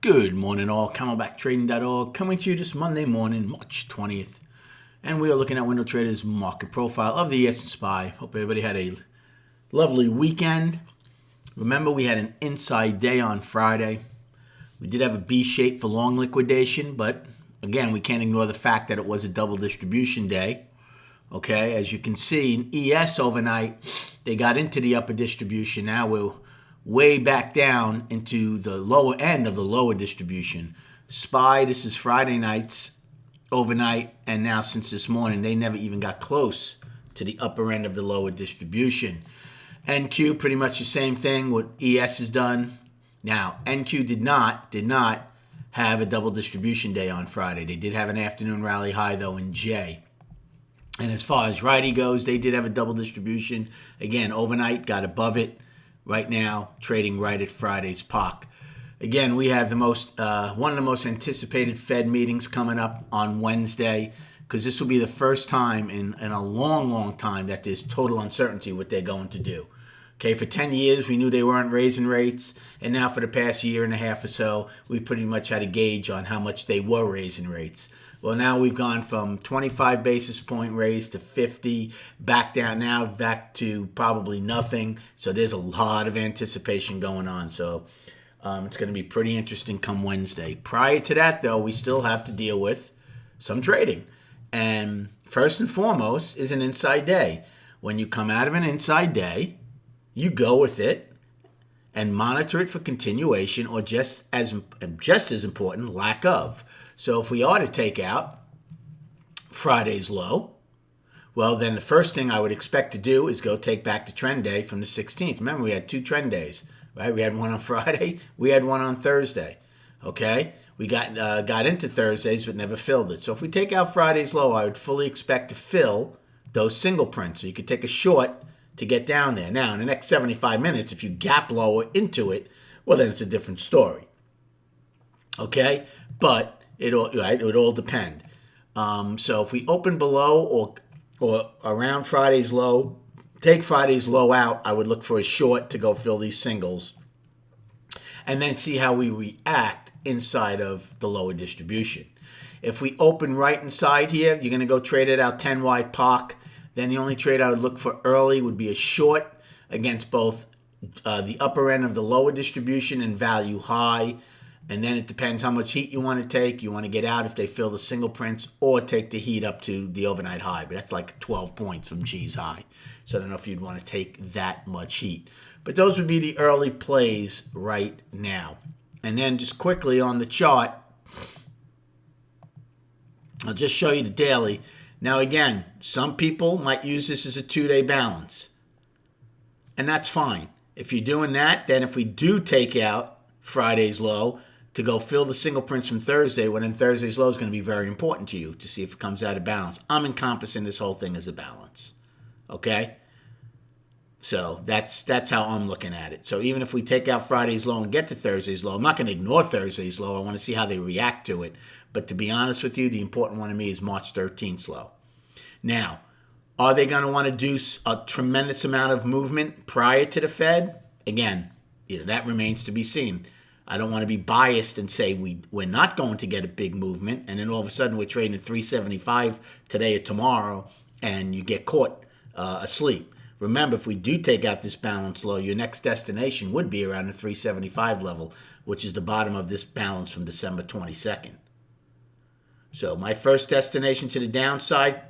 Good morning all, CamelbackTrading.org coming to you this Monday morning, March 20th. And we are looking at Window Trader's market profile of the ES and SPY. Hope everybody had a lovely weekend. Remember, we had an inside day on Friday. We did have a B shape for long liquidation, but again, we can't ignore the fact that it was a double distribution day. Okay, as you can see, in ES overnight, they got into the upper distribution. Now we're way back down into the lower end of the lower distribution. SPY, this is Friday nights, overnight, and now since this morning, they never even got close to the upper end of the lower distribution. NQ, pretty much the same thing, what ES has done. Now, NQ did not have a double distribution day on Friday. They did have an afternoon rally high, though, in J. And as far as righty goes, they did have a double distribution. Again, overnight, got above it. Right now, trading right at Friday's POC. Again, we have one of the most anticipated Fed meetings coming up on Wednesday, because this will be the first time in a long time that there's total uncertainty what they're going to do. Okay, for 10 years, we knew they weren't raising rates, and now for the past year and a half or so, we pretty much had a gauge on how much they were raising rates. Well, now we've gone from 25 basis point raise to 50, back to probably nothing. So there's a lot of anticipation going on. So it's going to be pretty interesting come Wednesday. Prior to that, though, we still have to deal with some trading. And first and foremost is an inside day. When you come out of an inside day, you go with it and monitor it for continuation, or just as important, lack of. So if we are to take out Friday's low, well, then the first thing I would expect to do is go take back the trend day from the 16th. Remember, we had two trend days, right? We had one on Friday. We had one on Thursday, okay? We got into Thursdays but never filled it. So if we take out Friday's low, I would fully expect to fill those single prints. So you could take a short to get down there. Now, in the next 75 minutes, if you gap lower into it, well, then it's a different story, okay? But it would all depend. So if we open below or around Friday's low, take Friday's low out, I would look for a short to go fill these singles, and then see how we react inside of the lower distribution. If we open right inside here, you're going to go trade it out 10 wide POC. Then the only trade I would look for early would be a short against both the upper end of the lower distribution and value high. And then it depends how much heat you want to take. You want to get out if they fill the single prints, or take the heat up to the overnight high. But that's like 12 points from G's high. So I don't know if you'd want to take that much heat. But those would be the early plays right now. And then just quickly on the chart, I'll just show you the daily. Now again, some people might use this as a 2-day balance. And that's fine. If you're doing that, then if we do take out Friday's low, to go fill the single prints from Thursday, when in Thursday's low is going to be very important to you to see if it comes out of balance. I'm encompassing this whole thing as a balance, okay? So that's how I'm looking at it. So even if we take out Friday's low and get to Thursday's low, I'm not going to ignore Thursday's low. I want to see how they react to it. But to be honest with you, the important one to me is March 13th low. Now, are they going to want to do a tremendous amount of movement prior to the Fed? Again, that remains to be seen. I don't want to be biased and say we're not going to get a big movement, and then all of a sudden we're trading at 375 today or tomorrow, and you get caught asleep. Remember, if we do take out this balance low, your next destination would be around the 375 level, which is the bottom of this balance from December 22nd. So my first destination to the downside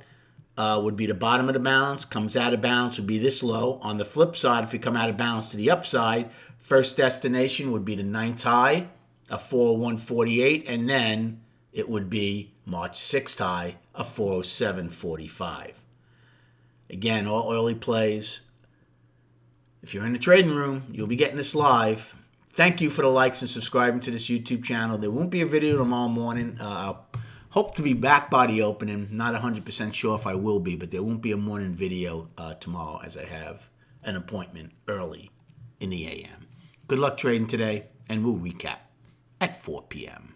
would be the bottom of the balance. Comes out of balance would be this low. On the flip side, if we come out of balance to the upside, first destination would be the 9th high, a 401.48, and then it would be March 6th high, a 407.45. Again, all early plays. If you're in the trading room, you'll be getting this live. Thank you for the likes and subscribing to this YouTube channel. There won't be a video tomorrow morning. I'll hope to be back by the opening. Not 100% sure if I will be, but there won't be a morning video tomorrow, as I have an appointment early in the AM. Good luck trading today, and we'll recap at 4 p.m.